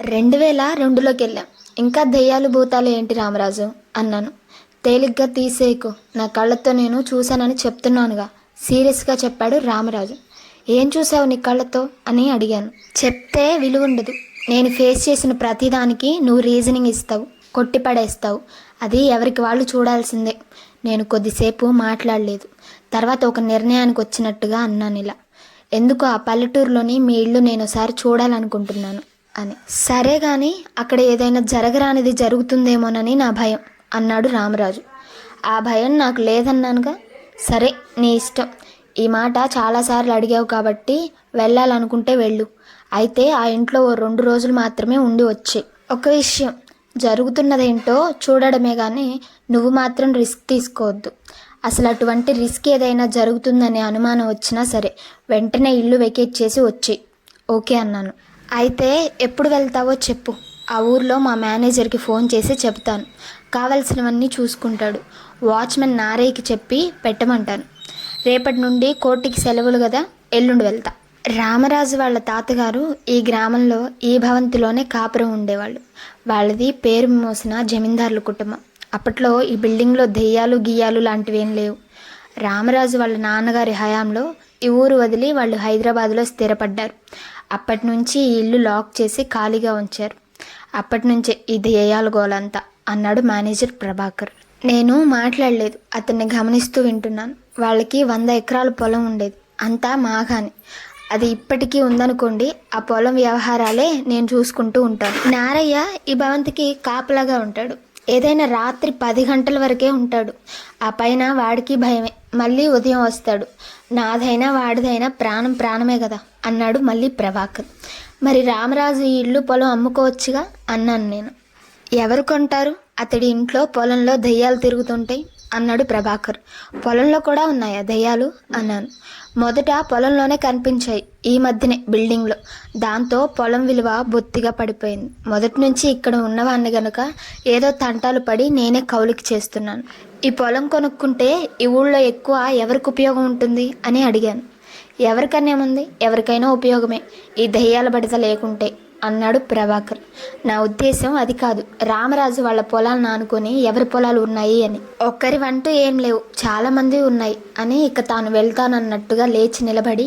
2002లోకి వెళ్ళాం. ఇంకా దెయ్యాలు భూతాలు ఏంటి రామరాజు అన్నాను. తేలిగ్గా తీసేయకు, నా కళ్ళతో నేను చూశానని చెప్తున్నానుగా సీరియస్గా చెప్పాడు రామరాజు. ఏం చూసావు నీ కళ్ళతో అని అడిగాను. చెప్తే విలువుండదు. నేను ఫేస్ చేసిన ప్రతిదానికి నువ్వు రీజనింగ్ ఇస్తావు, కొట్టిపడేస్తావు. అది ఎవరికి వాళ్ళు చూడాల్సిందే. నేను కొద్దిసేపు మాట్లాడలేదు. తర్వాత ఒక నిర్ణయానికి వచ్చినట్టుగా అన్నాను ఇలా. ఎందుకు ఆ పల్లెటూరులోని మీ ఇల్లు నేను ఒకసారి చూడాలనుకుంటున్నాను అని. సరే కానీ అక్కడ ఏదైనా జరగరానిది జరుగుతుందేమోనని నా భయం అన్నాడు రామరాజు. ఆ భయం నాకు లేదన్నానుగా. సరే నీ ఇష్టం. ఈ మాట చాలాసార్లు అడిగావు కాబట్టి వెళ్ళాలనుకుంటే వెళ్ళు. అయితే ఆ ఇంట్లో ఓ 2 రోజులు మాత్రమే ఉండి వచ్చే. ఒక విషయం, జరుగుతున్నదేంటో చూడడమే కానీ నువ్వు మాత్రం రిస్క్ తీసుకోవద్దు. అసలు అటువంటి రిస్క్ ఏదైనా జరుగుతుందనే అనుమానం వచ్చినా సరే వెంటనే ఇల్లు వెకేట్ చేసి వచ్చి. ఓకే అన్నాను. అయితే ఎప్పుడు వెళ్తావో చెప్పు. ఆ ఊర్లో మా మేనేజర్కి ఫోన్ చేసి చెప్తాను. కావలసినవన్నీ చూసుకుంటాడు. వాచ్మెన్ నారయ్యకి చెప్పి పెట్టమంటాను. రేపటి నుండి కోర్టుకి సెలవులు కదా, ఎల్లుండి వెళ్తా. రామరాజు వాళ్ళ తాతగారు ఈ గ్రామంలో ఈ భవంతిలోనే కాపురం ఉండేవాళ్ళు. వాళ్ళది పేరు మోసిన జమీందారుల కుటుంబం. అప్పట్లో ఈ బిల్డింగ్లో దెయ్యాలు గియ్యాలు లాంటివేం లేవు. రామరాజు వాళ్ళ నాన్నగారి హయాంలో ఈ ఊరు వదిలి వాళ్ళు హైదరాబాద్లో స్థిరపడ్డారు. అప్పటి నుంచి ఈ ఇల్లు లాక్ చేసి ఖాళీగా ఉంచారు. అప్పటి నుంచే ఈ దెయ్యాల గోలంతా అన్నాడు మేనేజర్ ప్రభాకర్. నేను మాట్లాడలేదు. అతన్ని గమనిస్తూ వింటున్నాను. వాళ్ళకి 100 ఎకరాల పొలం ఉండేది. అంతా మాగాని. అది ఇప్పటికీ ఉందనుకోండి. ఆ పొలం వ్యవహారాలే నేను చూసుకుంటూ ఉంటాను. నారయ్య ఈ భవంతికి కాపలాగా ఉంటాడు. ఏదైనా రాత్రి 10 గంటల వరకే ఉంటాడు. ఆ పైన వాడికి భయమే. మళ్ళీ ఉదయం వస్తాడు. నాదైనా వాడిదైనా ప్రాణం ప్రాణమే కదా అన్నాడు మళ్ళీ ప్రభాకర్. మరి రామరాజు ఈ ఇల్లు పొలం అమ్ముకోవచ్చుగా అన్నాను నేను. ఎవరు కొంటారు? అతడి ఇంట్లో పొలంలో దెయ్యాలు తిరుగుతుంటాయి అన్నాడు ప్రభాకర్. పొలంలో కూడా ఉన్నాయా దెయ్యాలు అన్నాను. మొదట పొలంలోనే కనిపించాయి, ఈ మధ్యనే బిల్డింగ్లో. దాంతో పొలం విలువ బొత్తిగా పడిపోయింది. మొదటి నుంచి ఇక్కడ ఉన్నవాడిని గనుక ఏదో తంటాలు పడి నేనే కౌలికి చేస్తున్నాను. ఈ పొలం కొనుక్కుంటే ఈ ఊళ్ళో ఎక్కువ ఎవరికి ఉపయోగం ఉంటుంది అని అడిగాను. ఎవరికనేముంది, ఎవరికైనా ఉపయోగమే, ఈ దెయ్యాల బడిత లేకుంటే అన్నాడు ప్రభాకర్. నా ఉద్దేశం అది కాదు. రామరాజు వాళ్ళ పొలాలను ఆనుకొని ఎవరి పొలాలు ఉన్నాయి అని. ఒక్కరివంటూ ఏం లేవు, చాలామంది ఉన్నాయి అని ఇక తాను వెళ్తానన్నట్టుగా లేచి నిలబడి,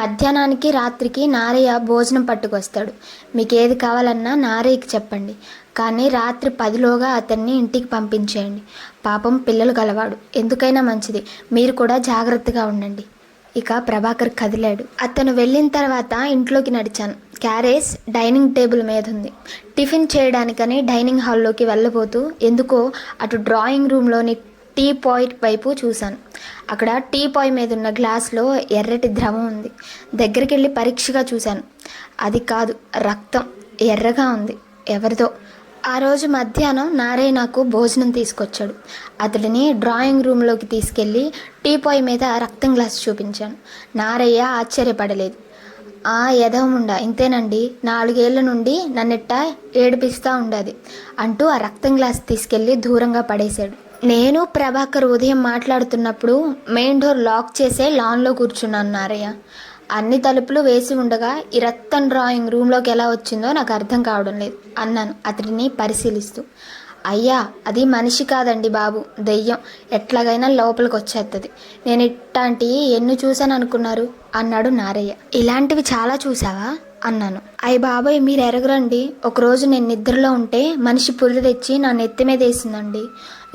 మధ్యాహ్నానికి రాత్రికి నారయ్య భోజనం పట్టుకొస్తాడు. మీకు ఏది కావాలన్నా నారయ్యకి చెప్పండి. కానీ రాత్రి 10లోగా అతన్ని ఇంటికి పంపించేయండి. పాపం పిల్లలు గలవాడు. ఎందుకైనా మంచిది. మీరు కూడా జాగ్రత్తగా ఉండండి. ఇక ప్రభాకర్ కదిలాడు. అతను వెళ్ళిన తర్వాత ఇంట్లోకి నడిచాను. క్యారేజ్ డైనింగ్ టేబుల్ మీద ఉంది. టిఫిన్ చేయడానికని డైనింగ్ హాల్లోకి వెళ్ళబోతూ ఎందుకో అటు డ్రాయింగ్ రూమ్లోని టీ పాయ్ వైపు చూశాను. అక్కడ టీ పాయ్ మీద ఉన్న గ్లాస్లో ఎర్రటి ద్రవం ఉంది. దగ్గరికి వెళ్ళి పరీక్షగా చూశాను. అది కాదు, రక్తం. ఎర్రగా ఉంది. ఎవరిదో. ఆ రోజు మధ్యాహ్నం నారయ్య నాకు భోజనం తీసుకొచ్చాడు. అతడిని డ్రాయింగ్ రూమ్లోకి తీసుకెళ్ళి టీ పాయ్ మీద రక్తం గ్లాస్ చూపించాను. నారయ్య ఆశ్చర్యపడలేదు. ఎదవముండా ఇంతేనండి, 4 ఏళ్ల నుండి నన్నిట్ట ఏడిపిస్తూ ఉండదు అంటూ ఆ రక్తం గ్లాస్ తీసుకెళ్ళి దూరంగా పడేశాడు. నేను ప్రభాకర్ ఉదయం మాట్లాడుతున్నప్పుడు మెయిన్ డోర్ లాక్ చేసే లాన్లో కూర్చున్నాను. నారయ్య అన్ని తలుపులు వేసి ఉండగా ఈ రక్తం డ్రాయింగ్ రూమ్లోకి ఎలా వచ్చిందో నాకు అర్థం కావడం లేదు అన్నాను అతడిని పరిశీలిస్తూ. అయ్యా, అది మనిషి కాదండి బాబు, దెయ్యం. ఎట్లాగైనా లోపలికి వచ్చేస్తుంది. నేను ఇట్లాంటి ఎన్ని చూశాను అనుకున్నారు అన్నాడు నారయ్య. ఇలాంటివి చాలా చూసావా అన్నాను. అయ్య బాబాయ్, మీరు ఎరగరండి. ఒకరోజు నేను నిద్రలో ఉంటే మనిషి పుర్రె తెచ్చి నా నెత్తి మీద వేసిందండి.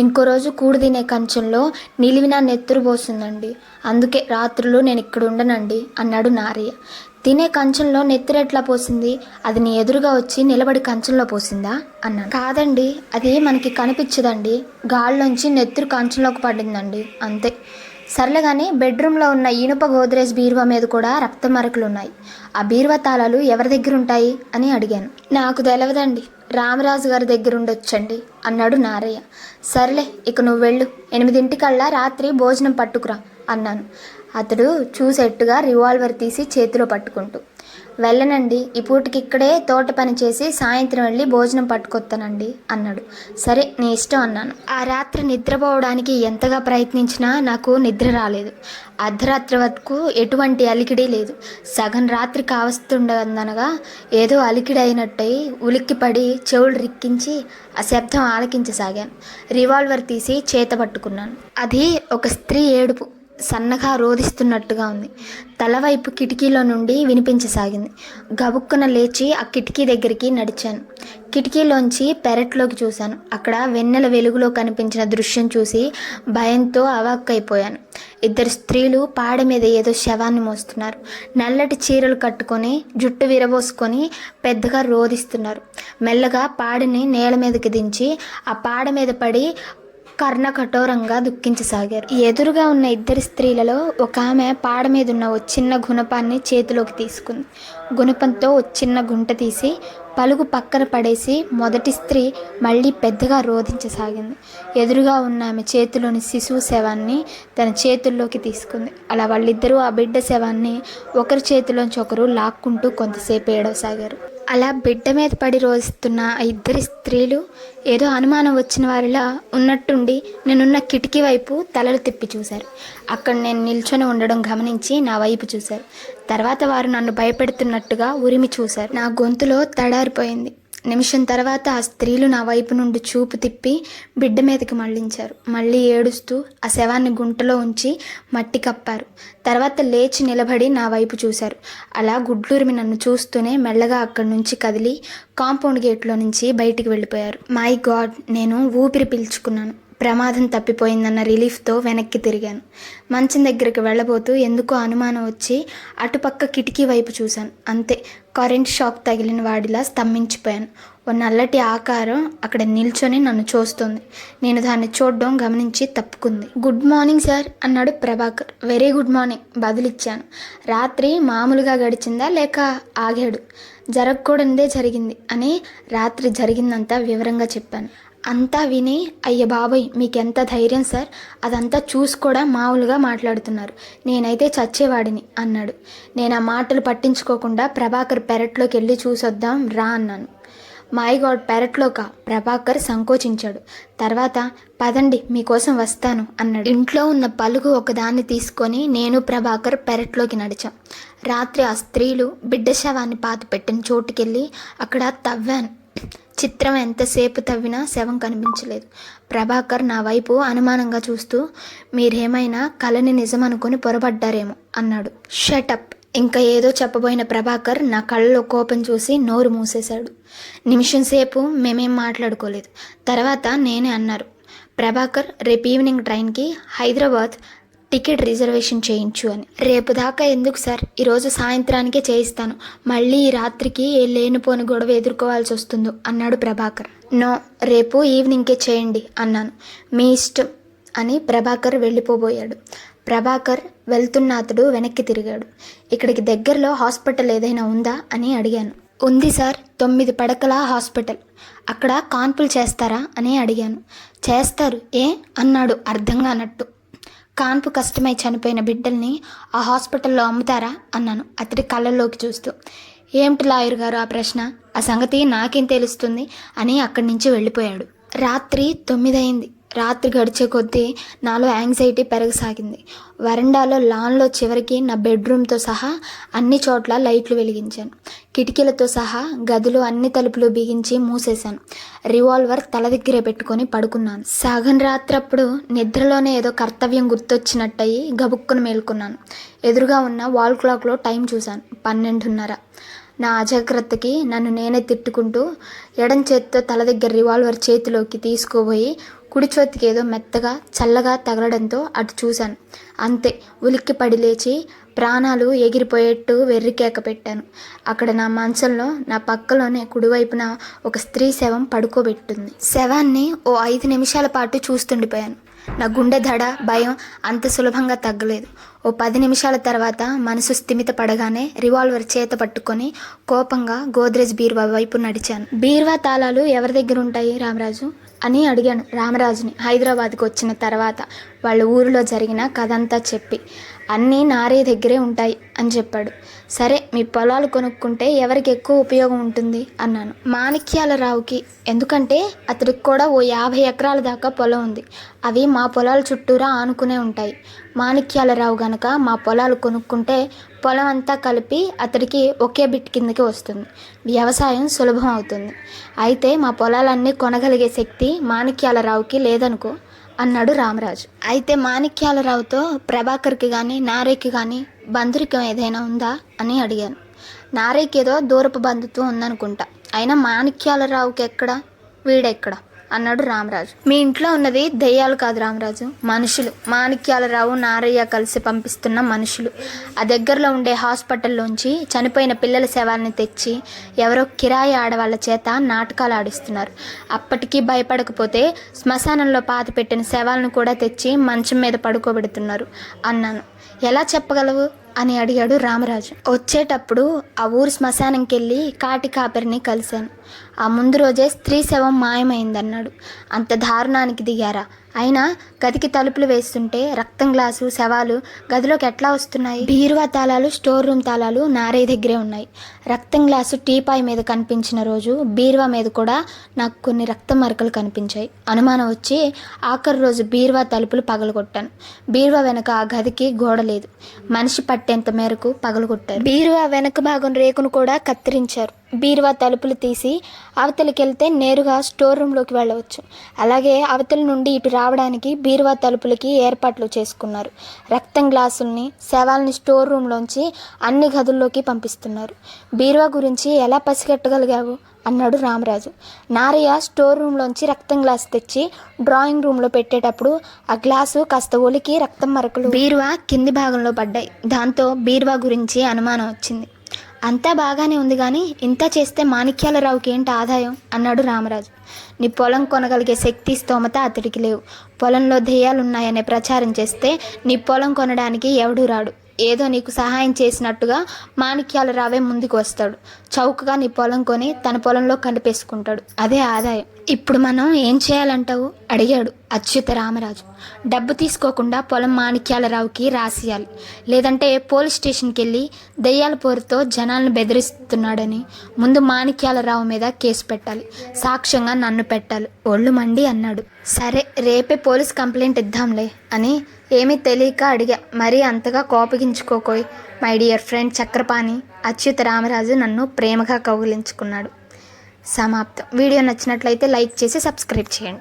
ఇంకో రోజు కూడు తినే కంచంలో నిలివి నా నెత్తురు పోసిందండి. అందుకే రాత్రులు నేను ఇక్కడ ఉండనండి అన్నాడు నారయ్య. తినే కంచంలో నెత్తురు ఎట్లా పోసింది? అది నీ ఎదురుగా వచ్చి నిలబడి కంచంలో పోసిందా అన్నాను. కాదండి, అది మనకి కనిపించదండి. గాల్లోంచి నెత్తురు కంచంలోకి పడిందండి, అంతే. సర్లేగాని బెడ్రూమ్లో ఉన్న ఇనుప గోద్రేజ్ బీరువా మీద కూడా రక్త మరకలు ఉన్నాయి. ఆ బీరువా తాళాలు ఎవరి దగ్గర ఉంటాయి అని అడిగాను. నాకు తెలియదండి, రామరాజు గారి దగ్గర ఉండొచ్చండి అన్నాడు నారయ్య. సర్లే, ఇక నువ్వు వెళ్ళు. 8 రాత్రి భోజనం పట్టుకురా అన్నాను. అతడు చూసేట్టుగా రివాల్వర్ తీసి చేతిలో పట్టుకుంటూ. వెళ్ళనండి, ఈ పూటకి ఇక్కడే తోట పని చేసి సాయంత్రం వెళ్ళి భోజనం పట్టుకొస్తానండి అన్నాడు. సరే నీ ఇష్టం అన్నాను. ఆ రాత్రి నిద్రపోవడానికి ఎంతగా ప్రయత్నించినా నాకు నిద్ర రాలేదు. అర్ధరాత్రి వరకు ఎటువంటి అలికిడి లేదు. సగం రాత్రి కావస్తుండదనగా ఏదో అలికిడి అయినట్టయి ఉలిక్కిపడి చెవులు రిక్కించి ఆ శబ్దం ఆలకించసాగాను. రివాల్వర్ తీసి చేత పట్టుకున్నాను. అది ఒక స్త్రీ ఏడుపు, సన్నగా రోధిస్తున్నట్టుగా ఉంది. తలవైపు కిటికీలో నుండి వినిపించసాగింది. గబుక్కున లేచి ఆ కిటికీ దగ్గరికి నడిచాను. కిటికీలోంచి పెరట్లోకి చూశాను. అక్కడ వెన్నెల వెలుగులో కనిపించిన దృశ్యం చూసి భయంతో అవాక్కైపోయాను. ఇద్దరు స్త్రీలు పాడ మీద ఏదో శవాన్ని మోస్తున్నారు. నల్లటి చీరలు కట్టుకొని జుట్టు విరబోసుకొని పెద్దగా రోధిస్తున్నారు. మెల్లగా పాడిని నేల మీదకి దించి ఆ పాడ మీద పడి కర్ణ కఠోరంగా దుఃఖించసాగారు. ఎదురుగా ఉన్న ఇద్దరి స్త్రీలలో ఒక ఆమె పాడ మీద ఉన్న ఓ చిన్న గుణపాన్ని చేతిలోకి తీసుకుంది. గుణపంతో ఓ చిన్న గుంట తీసి పలుగు పక్కన పడేసి మొదటి స్త్రీ మళ్ళీ పెద్దగా రోధించసాగింది. ఎదురుగా ఉన్న ఆమె చేతిలోని శిశువు శవాన్ని తన చేతుల్లోకి తీసుకుంది. అలా వాళ్ళిద్దరూ ఆ బిడ్డ శవాన్ని ఒకరి చేతిలోంచి ఒకరు లాక్కుంటూ కొంతసేపు ఏడవసాగారు. అలా బిడ్డ మీద పడి రోధిస్తున్న ఆ ఇద్దరి స్త్రీలు ఏదో అనుమానం వచ్చిన వారిలా ఉన్నట్టుండి నేనున్న కిటికీ వైపు తలలు తిప్పి చూశారు. అక్కడ నేను నిల్చొని ఉండడం గమనించి నా వైపు చూశారు. తర్వాత వారు నన్ను భయపెడుతున్నట్టుగా ఉరిమి చూశారు. నా గొంతులో తడారిపోయింది. నిమిషం తర్వాత ఆ స్త్రీలు నా వైపు నుండి చూపు తిప్పి బిడ్డ మీదకి మళ్లించారు. మళ్ళీ ఏడుస్తూ ఆ శవాన్ని గుంటలో ఉంచి మట్టి కప్పారు. తర్వాత లేచి నిలబడి నా వైపు చూశారు. అలా గుడ్లూరిమి నన్ను చూస్తూనే మెల్లగా అక్కడి నుంచి కదిలి కాంపౌండ్ గేట్లో నుంచి బయటికి వెళ్ళిపోయారు. మై గాడ్, నేను ఊపిరి పీల్చుకున్నాను. ప్రమాదం తప్పిపోయిందన్న రిలీఫ్తో వెనక్కి తిరిగాను. మంచం దగ్గరికి వెళ్ళబోతూ ఎందుకో అనుమానం వచ్చి అటుపక్క కిటికీ వైపు చూశాను. అంతే, కరెంట్ షాక్ తగిలిన వాడిలా స్తంభించిపోయాను. ఓ నల్లటి ఆకారం అక్కడ నిల్చొని నన్ను చూస్తుంది. నేను దాన్ని చూడడం గమనించి తప్పుకుంది. గుడ్ మార్నింగ్ సార్ అన్నాడు ప్రభాకర్. వెరీ గుడ్ మార్నింగ్ బదులిచ్చాను. రాత్రి మామూలుగా గడిచిందా లేక ఆగాడు? జరగకూడనిదే జరిగింది అని రాత్రి జరిగిందంతా వివరంగా చెప్పాను. అంతా విని అయ్య బాబోయ్ మీకెంత ధైర్యం సార్, అదంతా చూసి కూడా మామూలుగా మాట్లాడుతున్నారు, నేనైతే చచ్చేవాడిని అన్నాడు. నేను ఆ మాటలు పట్టించుకోకుండా ప్రభాకర్ పెరట్లోకి వెళ్ళి చూసొద్దాం రా అన్నాను. మై గాడ్, పెరట్లోకా? ప్రభాకర్ సంకోచించాడు. తర్వాత పదండి మీకోసం వస్తాను అన్నాడు. ఇంట్లో ఉన్న పలుగు ఒకదాన్ని తీసుకొని నేను ప్రభాకర్ పెరట్లోకి నడిచాం. రాత్రి ఆ స్త్రీలు బిడ్డ శవాన్ని పాతి పెట్టిన చోటుకెళ్ళి అక్కడ తవ్వాను. చిత్రం, ఎంతసేపు తవ్వినా శవం కనిపించలేదు. ప్రభాకర్ నా వైపు అనుమానంగా చూస్తూ మీరేమైనా కలని నిజం అనుకుని పొరపడ్డారేమో అన్నాడు. షటప్. ఇంకా ఏదో చెప్పబోయిన ప్రభాకర్ నా కళ్ళలో కోపం చూసి నోరు మూసేశాడు. నిమిషం సేపు మేమేం మాట్లాడుకోలేదు. తర్వాత నేనే అన్నారు, ప్రభాకర్ రేపు ఈవినింగ్ ట్రైన్కి హైదరాబాద్ టికెట్ రిజర్వేషన్ చేయించు అని. రేపు దాకా ఎందుకు సార్, ఈరోజు సాయంత్రానికే చేయిస్తాను, మళ్ళీ ఈ రాత్రికి ఏ లేనిపోని గొడవ ఎదుర్కోవాల్సి వస్తుందో అన్నాడు ప్రభాకర్. నో, రేపు ఈవినింగ్కే చేయండి అన్నాను. మీ ఇష్టం అని ప్రభాకర్ వెళ్ళిపోబోయాడు. ప్రభాకర్ వెళ్తున్న అతడు వెనక్కి తిరిగాడు. ఇక్కడికి దగ్గరలో హాస్పిటల్ ఏదైనా ఉందా అని అడిగాను. ఉంది సార్, 9 పడకల హాస్పిటల్. అక్కడ కాన్పులు చేస్తారా అని అడిగాను. చేస్తారు, ఏ అన్నాడు అర్థం కానట్టు. కాన్పు కష్టమై చనిపోయిన బిడ్డల్ని ఆ హాస్పిటల్లో అమ్ముతారా అన్నాను అతడి కళ్ళల్లోకి చూస్తూ. ఏమిటి లాయర్ గారు ఆ ప్రశ్న, ఆ సంగతి నాకేం తెలుస్తుంది అని అక్కడి నుంచి వెళ్ళిపోయాడు. రాత్రి 9 అయింది. రాత్రి గడిచే కొద్దీ నాలో యాంగ్జైటీ పెరగసాగింది. వరండాలో లాన్లో చివరికి నా బెడ్రూమ్తో సహా అన్ని చోట్ల లైట్లు వెలిగించాను. కిటికీలతో సహా గదిలో అన్ని తలుపులు బిగించి మూసేశాను. రివాల్వర్ తల దగ్గరే పెట్టుకొని పడుకున్నాను. సగం రాత్రప్పుడు నిద్రలోనే ఏదో కర్తవ్యం గుర్తొచ్చినట్టయి గబుక్కును మేల్కొన్నాను. ఎదురుగా ఉన్న వాల్ క్లాక్లో టైం చూశాను. 12:30. నా అజాగ్రత్తకి నన్ను నేనే తిట్టుకుంటూ ఎడం చేత్తో తల దగ్గర రివాల్వర్ చేతిలోకి తీసుకోబోయి కుడి చేతికి ఏదో మెత్తగా చల్లగా తగలడంతో అటు చూశాను. అంతే, ఉలిక్కి పడి లేచి ప్రాణాలు ఎగిరిపోయేట్టు వెర్రికేక పెట్టాను. అక్కడ నా మంచంలో నా పక్కలోనే కుడివైపున ఒక స్త్రీ శవం పడుకోబెట్టుంది. శవాన్ని ఓ 5 నిమిషాల పాటు చూస్తుండిపోయాను. నా గుండె దడ, భయం అంత సులభంగా తగ్గలేదు. ఓ 10 నిమిషాల తర్వాత మనసు స్థిమిత పడగానే రివాల్వర్ చేత పట్టుకొని కోపంగా గోద్రేజ్ బీరువా వైపు నడిచాను. బీరువా తాళాలు ఎవరి దగ్గర ఉంటాయి రామరాజు అని అడిగాను రామరాజుని హైదరాబాద్కి వచ్చిన తర్వాత వాళ్ళ ఊరిలో జరిగిన కథంతా చెప్పి. అన్నీ నారయ్య దగ్గరే ఉంటాయి అని చెప్పాడు. సరే, మీ పొలాలు కొనుక్కుంటే ఎవరికి ఎక్కువ ఉపయోగం ఉంటుంది అన్నాను. మాణిక్యాలరావుకి. ఎందుకంటే అతడికి కూడా ఓ 50 ఎకరాల దాకా పొలం ఉంది. అవి మా పొలాల చుట్టూరా ఆనుకునే ఉంటాయి. మాణిక్యాలరావు గనక మా పొలాలు కొనుక్కుంటే పొలం అంతా కలిపి అతడికి ఒకే బిట్ కిందకి వస్తుంది. వ్యవసాయం సులభం అవుతుంది. అయితే మా పొలాలన్నీ కొనగలిగే శక్తి మాణిక్యాలరావుకి లేదనుకో అన్నాడు రామరాజు. అయితే మాణిక్యాలరావుతో ప్రభాకర్కి కానీ నారయ్యకి కానీ బంధురికం ఏదైనా ఉందా అని అడిగాను. నారయ్యకి ఏదో దూరపు బంధుత్వం ఉందనుకుంటా. అయినా మాణిక్యాలరావుకి ఎక్కడ, వీడెక్కడ అన్నాడు రామరాజు. మీ ఇంట్లో ఉన్నది దెయ్యాలు కాదు రామరాజు, మనుషులు. మాణిక్యాలరావు నారయ్య కలిసి పంపిస్తున్న మనుషులు. ఆ దగ్గరలో ఉండే హాస్పిటల్లోంచి చనిపోయిన పిల్లల శవాలని తెచ్చి ఎవరో కిరాయి ఆడవాళ్ళ చేత నాటకాలు ఆడిస్తున్నారు. అప్పటికీ భయపడకపోతే శ్మశానంలో పాత పెట్టిన శవాలను కూడా తెచ్చి మంచం మీద పడుకోబెడుతున్నారు అన్నాను. ఎలా చెప్పగలవు అని అడిగాడు రామరాజు. వచ్చేటప్పుడు ఆ ఊరు శ్మశానంకి వెళ్ళి కాటి కాపరిని కలిశాను. ఆ ముందు రోజే స్త్రీ శవం మాయమైందన్నాడు. అంత దారుణానికి దిగారా? అయినా గదికి తలుపులు వేస్తుంటే రక్తం గ్లాసు శవాలు గదిలోకి ఎట్లా వస్తున్నాయి? బీరువా తాళాలు, స్టోర్ రూమ్ తాళాలు నారయ్య దగ్గరే ఉన్నాయి. రక్తం గ్లాసు టీపాయ్ మీద కనిపించిన రోజు బీరువా మీద కూడా నాకు కొన్ని రక్తం మరకలు కనిపించాయి. అనుమానం వచ్చి ఆఖరి రోజు బీరువా తలుపులు పగలగొట్టాను. బీరువా వెనక ఆ గదికి గోడ లేదు. మనిషి పట్టేంత మేరకు పగలగొట్టారు. బీరువా వెనక భాగం రేకును కూడా కత్తిరించారు. బీరువా తలుపులు తీసి అవతలికి వెళ్తే నేరుగా స్టోర్ రూమ్లోకి వెళ్ళవచ్చు. అలాగే అవతలి నుండి ఇటు రావడానికి బీరువా తలుపులకి ఏర్పాట్లు చేసుకున్నారు. రక్తం గ్లాసుల్ని, శవాల్ని స్టోర్ రూమ్లోంచి అన్ని గదుల్లోకి పంపిస్తున్నారు. బీరువా గురించి ఎలా పసిగట్టగలిగావు అన్నాడు రామరాజు. నారయ్య స్టోర్ రూమ్లోంచి రక్తం గ్లాసు తెచ్చి డ్రాయింగ్ రూమ్లో పెట్టేటప్పుడు ఆ గ్లాసు కాస్త ఒలికి రక్తం మరకలు బీరువా కింది భాగంలో పడ్డాయి. దాంతో బీరువా గురించి అనుమానం వచ్చింది. అంతా బాగానే ఉంది కానీ ఇంత చేస్తే మాణిక్యాలరావుకి ఏంటి ఆదాయం అన్నాడు రామరాజు. నీ పొలం కొనగలిగే శక్తి స్తోమత అతడికి లేవు. పొలంలో దెయ్యాలున్నాయనే ప్రచారం చేస్తే నీ పొలం కొనడానికి ఎవడూ రాడు. ఏదో నీకు సహాయం చేసినట్టుగా మాణిక్యాలరావే ముందుకు వస్తాడు. చౌకగా నీ పొలం కొని తన పొలంలో కలిపేసుకుంటాడు. అదే ఆదాయం. ఇప్పుడు మనం ఏం చేయాలంటావు అడిగాడు అచ్యుత రామరాజు. డబ్బు తీసుకోకుండా పొలం మాణిక్యాలరావుకి రాసియాలి. లేదంటే పోలీస్ స్టేషన్కి వెళ్ళి దెయ్యాల పోరుతో జనాలను బెదిరిస్తున్నాడని ముందు మాణిక్యాలరావు మీద కేసు పెట్టాలి. సాక్ష్యంగా నన్ను పెట్టాలి. ఒళ్ళు మండి అన్నాడు. సరే, రేపే పోలీస్ కంప్లైంట్ ఇద్దాంలే అని ఏమీ తెలియక అడిగా. మరీ అంతగా కోపగించుకోకోయ్ my dear friend Chakrapani. Achyuta Ramaraju నన్ను ప్రేమగా కౌగిలించుకున్నాడు. సమాప్తం. వీడియో నచ్చినట్లయితే లైక్ చేసి సబ్స్క్రైబ్ చేయండి.